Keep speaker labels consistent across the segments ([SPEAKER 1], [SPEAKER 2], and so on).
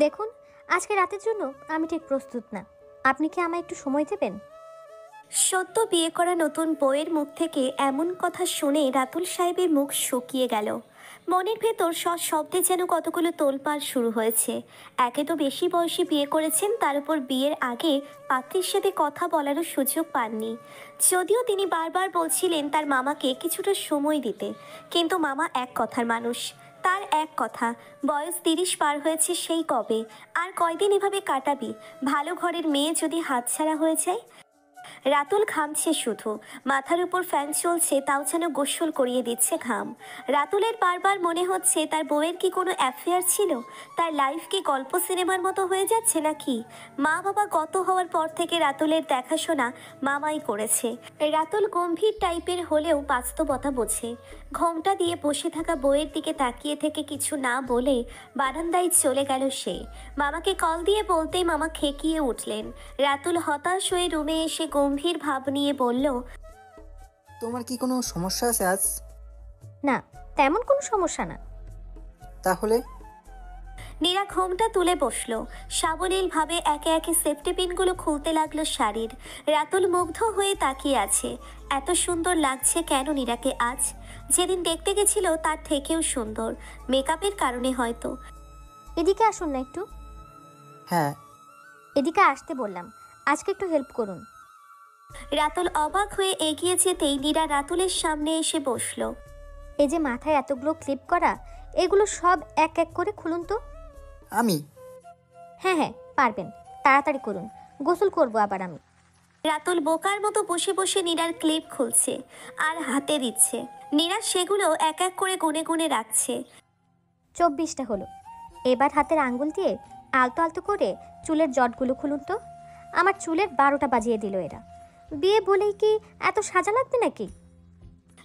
[SPEAKER 1] দেখুন, আজকে রাতের জন্য আমি ঠিক প্রস্তুত না। আপনি কি আমায় একটু সময় দেবেন?
[SPEAKER 2] সদ্য বিয়ে করা নতুন বউয়ের মুখ থেকে এমন কথা শুনে রাতুল সাহেবের মুখ শুকিয়ে গেল। মনের ভেতর শব্দে যেন কতগুলো তোলপাড় শুরু হয়েছে। একে তো বেশি বয়সে বিয়ে করেছেন, তার উপর বিয়ের আগে পাত্রীর সাথে কথা বলারও সুযোগ পাননি। যদিও তিনি বারবার বলছিলেন তার মামাকে কিছুটা সময় দিতে, কিন্তু মামা এক কথার মানুষ। তার এক কথা, বয়স 30 পার হয়েছে সেই কবে, আর কয়দিন এভাবে কাটাবি? ভালো ঘরের মেয়ে যদি হাতছাড়া হয়ে যায়। রাতুল ঘামছে শুধু, মাথার উপর ফ্যান চলছে তাও যেন গোসল করিয়ে দিচ্ছে ঘাম। রাতুলের বারবার মনে হচ্ছে তার বউয়ের কি কোনো অ্যাফেয়ার ছিল, তার লাইফ কি গল্প সিনেমার মতো হয়ে যাচ্ছে নাকি। মা বাবা গত হওয়ার পর থেকে রাতুলের দেখাশোনা মামাই করেছে। রাতুল গম্ভীর টাইপের হলেও বাস্তবতা বোঝে। ঘোমটা দিয়ে বসে থাকা বউয়ের দিকে তাকিয়ে থেকে কিছু না বলে বারান্দায় চলে গেল সে। মামাকে কল দিয়ে বলতেই মামা খেকিয়ে উঠলেন। রাতুল হতাশ হয়ে রুমে এসে গম্ভীর ভাব নিয়ে বলল,
[SPEAKER 3] তোমার কি কোনো সমস্যা আছে আজ?
[SPEAKER 1] না, তেমন কোনো সমস্যা না।
[SPEAKER 3] তাহলে?
[SPEAKER 2] নীরা ঘোমটা তুলে বসলো। সাবলীল ভাবে একে একে সেফটি পিনগুলো খুলতে লাগলো শাড়ির। রাতুল মুগ্ধ হয়ে তাকিয়ে আছে। এত সুন্দর লাগছে কেন নীরাকে আজ? যেদিন দেখতে গেছিল তার থেকেও সুন্দর, মেকআপের কারণে হয়তো।
[SPEAKER 1] এদিকে আসুন না একটু।
[SPEAKER 3] হ্যাঁ।
[SPEAKER 1] এদিকে আসতে বললাম, আজকে একটু হেল্প করুন।
[SPEAKER 2] রাতুল অবাক হয়ে এগিয়ে যেতেই নীরা রাতুলের সামনে এসে বসলো।
[SPEAKER 1] এই যে মাথায় এতগুলো ক্লিপ করা, এগুলো সব এক এক করে খুলুন তো।
[SPEAKER 3] আমি?
[SPEAKER 1] হ্যাঁ হ্যাঁ, পারবেন, তাড়াতাড়ি করুন, গোসল করব আবার আমি।
[SPEAKER 2] রাতুল বোকার মতো বসে বসে নীরার ক্লিপ খুলছে আর হাতে দিচ্ছে। নীরা সেগুলো এক এক করে গুনে গুনে রাখছে।
[SPEAKER 1] 24টা হলো। এবার হাতের আঙ্গুল দিয়ে আলতো আলতো করে চুলের জটগুলো খুলুন তো। আমার চুলের 12টা বাজিয়ে দিল এরা। বিয়ে বলেই কি এত সাজা লাগবে নাকি?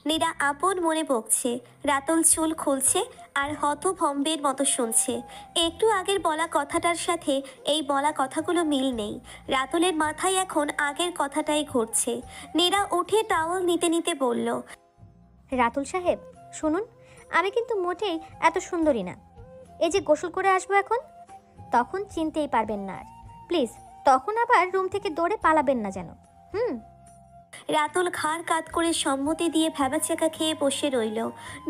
[SPEAKER 2] নীরা আপন মনে বকছে। রাতুল চুল খুলছে আর হতভম্বের মতো শুনছে। একটু আগের বলা কথাটার সাথে এই বলা কথাগুলো মিল নেই। রাতুলের মাথায় এখন আগের কথাটাই ঘুরছে। নীরা উঠে টাওয়াল নিতে নিতে বলল,
[SPEAKER 1] রাতুল সাহেব শুনুন, আমি কিন্তু মোটেই এত সুন্দরী না। এই যে গোসল করে আসবো এখন, তখন চিনতেই পারবেন না আর। প্লিজ তখন আবার রুম থেকে দৌড়ে পালাবেন না যেন।
[SPEAKER 2] রাতুল ঘাড় কাত করে সম্মতি দিয়ে ভ্যাবাচেকা খেয়ে বসে রইল।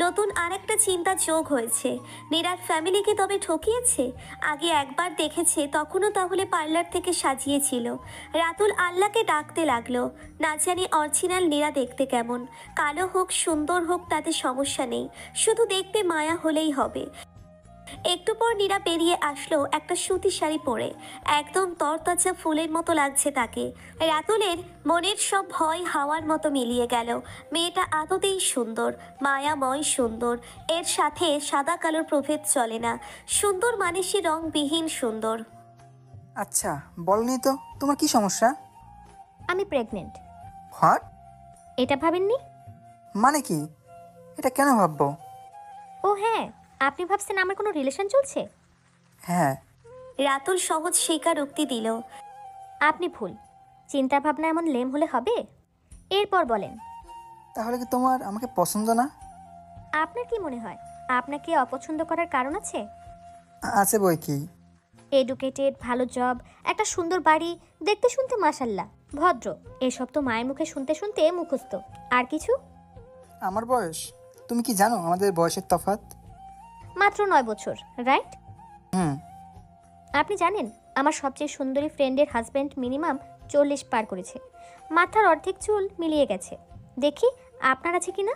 [SPEAKER 2] নতুন আরেকটা চিন্তা যোগ হয়েছে। নীরার ফ্যামিলিকে তবে ঠকিয়েছে? আগে একবার দেখেছে, তখনও তাহলে পার্লার থেকে সাজিয়েছিল। রাতুল আল্লাহকে ডাকতে লাগলো। না জানি অরিজিনাল নীরা দেখতে কেমন। কালো হোক সুন্দর হোক তাতে সমস্যা নেই, শুধু দেখতে মায়া হলেই হবে। একটু পর নীরা বেরিয়ে আসলো একটা সুতি শাড়ি পরে। একদম তরতাজা ফুলের মতো লাগছে তাকে। রাতুলের মনের সব ভয় হাওয়ার মতো মিলিয়ে গেল। মেয়েটা আদতেই সুন্দর, মায়াময় সুন্দর। এর সাথে সাদা কালোর প্রভেদ চলে না। সুন্দর মানে সে রংবিহীন সুন্দর।
[SPEAKER 3] আচ্ছা, বলনি তো তোমার কি সমস্যা?
[SPEAKER 1] আমি প্রেগনেন্ট।
[SPEAKER 3] হোয়াট?
[SPEAKER 1] এটা ভাবেননি?
[SPEAKER 3] মানে কি? এটা কেন ভাববো?
[SPEAKER 1] ও হ্যাঁ, আপনি ভাবছেন আমার কোনো রিলেশন চলছে?
[SPEAKER 3] হ্যাঁ।
[SPEAKER 2] রাতুল সহজ স্বীকারোক্তি দিল।
[SPEAKER 1] আপনি ভুল। চিন্তা ভাবনা এমন লেম হলে হবে? এরপর বলেন,
[SPEAKER 3] তাহলে কি তোমার আমাকে পছন্দ না?
[SPEAKER 1] আপনার কি মনে হয় আপনাকে অপছন্দ করার কারণ আছে?
[SPEAKER 3] আছে বই কি।
[SPEAKER 1] এডুকেটেড, ভালো জব, একটা সুন্দর বাড়ি, দেখতে শুনতে মাশাল্লাহ, ভদ্র, এসব তো মায়ের মুখে শুনতে শুনতে মুখস্থ। আর কিছু?
[SPEAKER 3] আমার বয়স? তুমি কি জানো আমাদের বয়সের তফাৎ?
[SPEAKER 1] মাত্র 9 বছর, রাইট?
[SPEAKER 3] হুম।
[SPEAKER 1] আপনি জানেন আমার সবচেয়ে সুন্দরী ফ্রেন্ডের হাজব্যান্ড মিনিমাম 40 পার করেছে। মাথার অর্ধেক চুল মিলিয়ে গেছে। দেখি আপনার আছে কিনা।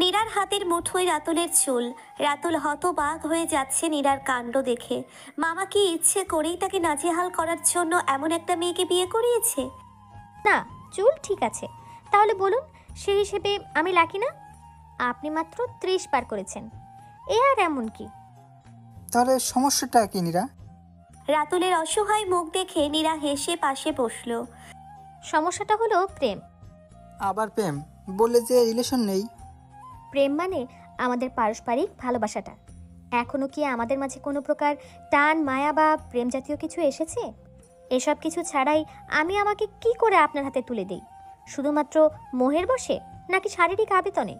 [SPEAKER 2] নীরার হাতের মুঠোয় রাতুলের চুল। রাতুল হতবাক হয়ে যাচ্ছে নীরার কাণ্ড দেখে। মামা কি ইচ্ছে করেই তাকে নাজেহাল করার জন্য এমন একটা মেয়েকে বিয়ে করিয়েছে?
[SPEAKER 1] না, চুল ঠিক আছে। তাহলে বলুন, সেই হিসেবে আমি লাকি না? আপনি মাত্র 30 পার করেছেন, এ আর এমন কি?
[SPEAKER 3] তাহলে সমস্যাটা কি নীরা?
[SPEAKER 2] রাতুলের অসহায় মুখ দেখে নীরা হেসে পাশে বসলো।
[SPEAKER 1] সমস্যাটা হলো প্রেম।
[SPEAKER 3] আবার প্রেম? বললে যে রিলেশন নেই।
[SPEAKER 1] প্রেম মানে আমাদের পারস্পরিক ভালোবাসাটা। এখনো কি আমাদের মাঝে কোনো প্রকার টান, মায়া বা প্রেম জাতীয় কিছু এসেছে? এসব কিছু ছাড়াই আমি আমাকে কি করে আপনার হাতে তুলে দেই? শুধুমাত্র মোহের বশে, নাকি শারীরিক আবেদনে?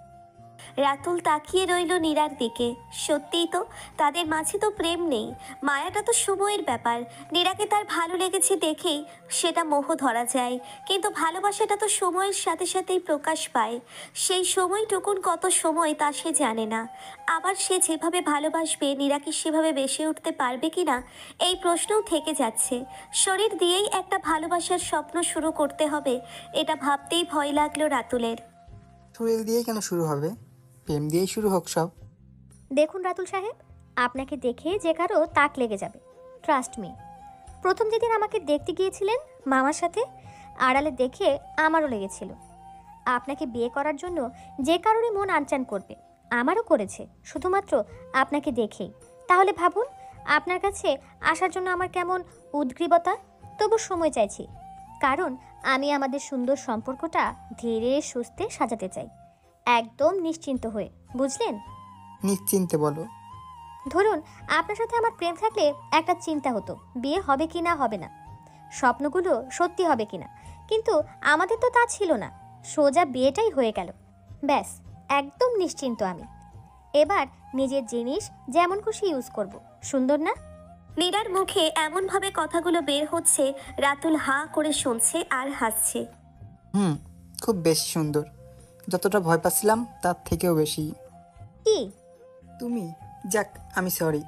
[SPEAKER 2] রাতুল তাকিয়ে রইল নীরার দিকে। সত্যিই তো, তাদের মাঝে তো প্রেম নেই, মায়াটা তো সময়ের ব্যাপার। নীরাকে তার ভালো লেগেছে দেখেই সেটা মোহ ধরা যায়, কিন্তু ভালোবাসাটা তো সময়ের সাথে সাথেই প্রকাশ পায়। সেই সময়টুকুন কত সময় তা সে জানে না। আবার সে যেভাবে ভালোবাসবে, নীরা কি সেভাবে বেসে উঠতে পারবে কিনা এই প্রশ্নও থেকে যাচ্ছে। শরীর দিয়েই একটা ভালোবাসার স্বপ্ন শুরু করতে হবে, এটা ভাবতেই ভয় লাগলো রাতুলের।
[SPEAKER 3] শরীর দিয়ে কেন শুরু হবে? প্রেম দিয়েই শুরু হোক সব।
[SPEAKER 1] দেখুন রাতুল সাহেব, আপনাকে দেখে যে কারো তাক লেগে যাবে, ট্রাস্ট মি। প্রথম যেদিন আমাকে দেখতে গিয়েছিলেন মামার সাথে, আড়ালে দেখে আমারও লেগেছিল। আপনাকে বিয়ে করার জন্য যে কারোরই মন আনচান করবে, আমারও করেছে, শুধুমাত্র আপনাকে দেখেই। তাহলে ভাবুন, আপনার কাছে আসার জন্য আমার কেমন উদ্গ্রীবতা। তবু সময় চাইছি, কারণ আমি আমাদের সুন্দর সম্পর্কটা ধীরে সুস্থে সাজাতে চাই, একদম নিশ্চিন্ত হয়ে, বুঝলেন?
[SPEAKER 3] নিশ্চিন্তে বলো।
[SPEAKER 1] ধরুন আপনার সাথে আমার প্রেম থাকলে একটা চিন্তা হতো, বিয়ে হবে কি না হবে না, স্বপ্নগুলো সত্যি হবে কিনা। কিন্তু আমাদের তো তা ছিল না, সোজা বিয়েটাই হয়ে গেল। ব্যাস, একদম নিশ্চিন্ত আমি। এবার নিজের জিনিস যেমন খুশি ইউজ করব, সুন্দর না?
[SPEAKER 2] নীরার মুখে এমনভাবে কথাগুলো বের হচ্ছে, রাতুল হাঁ করে শুনছে আর হাসছে।
[SPEAKER 3] খুব বেশি সুন্দর, যতটা ভয় পাচ্ছিলাম তার থেকেও বেশি।
[SPEAKER 1] কি?
[SPEAKER 3] তুমি। যাক, আমি সরি।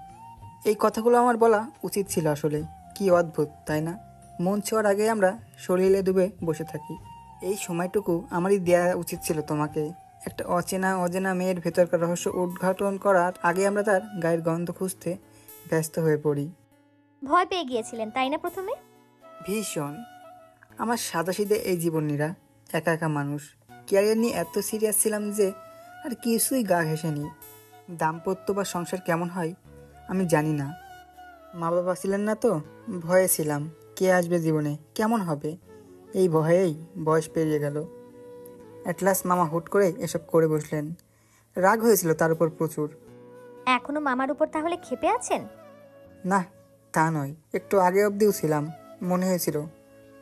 [SPEAKER 3] এই কথাগুলো আমার বলা উচিত ছিল আসলে। কি অদ্ভুত, তাই না? মন ছোঁয়ার আগে আমরা শরীরে ডুবে বসে থাকি। এই সময়টুকু আমারই দেওয়া উচিত ছিল তোমাকে। একটা অজানা মেয়ের ভেতরকার রহস্য উদ্ঘাটন করার আগে আমরা তার গায়ের গন্ধ খুঁজতে ব্যস্ত হয়ে পড়ি।
[SPEAKER 1] ভয় পেয়ে গিয়েছিলেন তাই না প্রথমে?
[SPEAKER 3] ভীষণ। আমার সাদাসিধে এই জীবনীরা, একা একা মানুষ, ক্যারিয়ার নিয়ে এত সিরিয়াস ছিলাম যে আর কিছুই গা ঘেঁষেনি। দাম্পত্য বা সংসার কেমন হয় আমি জানি না, মা বাবা ছিলেন না তো, ভয়ে ছিলাম কে আসবে জীবনে, কেমন হবে, এই ভয়েই বয়স পেরিয়ে গেল। অ্যাট লাস্ট মামা হুট করে এসব করে বসলেন। রাগ হয়েছিল তার উপর প্রচুর।
[SPEAKER 1] এখনো মামার উপর তাহলে ক্ষেপে আছেন?
[SPEAKER 3] না, তা নয়, একটু আগে অবধিও ছিলাম। মনে হয়েছিল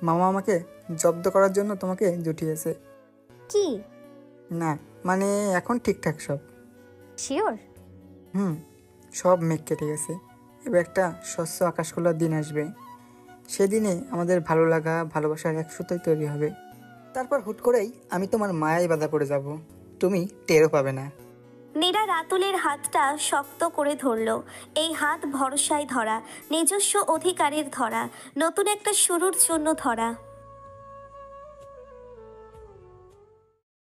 [SPEAKER 3] মামা আমাকে জব্দ করার জন্য তোমাকে জুটিয়েছে।
[SPEAKER 1] কি?
[SPEAKER 3] না মানে এখন ঠিকঠাক সব।
[SPEAKER 1] শিওর?
[SPEAKER 3] সব মেঘ কেটে গেছে। এবার একটা স্বচ্ছ আকাশ খোলার দিন আসবে। সেদিনে আমাদের ভালো লাগা, ভালোবাসার এক সুতোই তৈরি হবে। তারপর হুট করেই আমি তোমার মায়ায় বাঁধা পড়ে যাব, তুমি টেরও পাবে না।
[SPEAKER 2] নীরা রাতুলের হাতটা শক্ত করে ধরল। এই হাত ভরসায় ধরা, নিজস্ব অধিকারের ধরা, নতুন একটা শুরুর জন্য ধরা।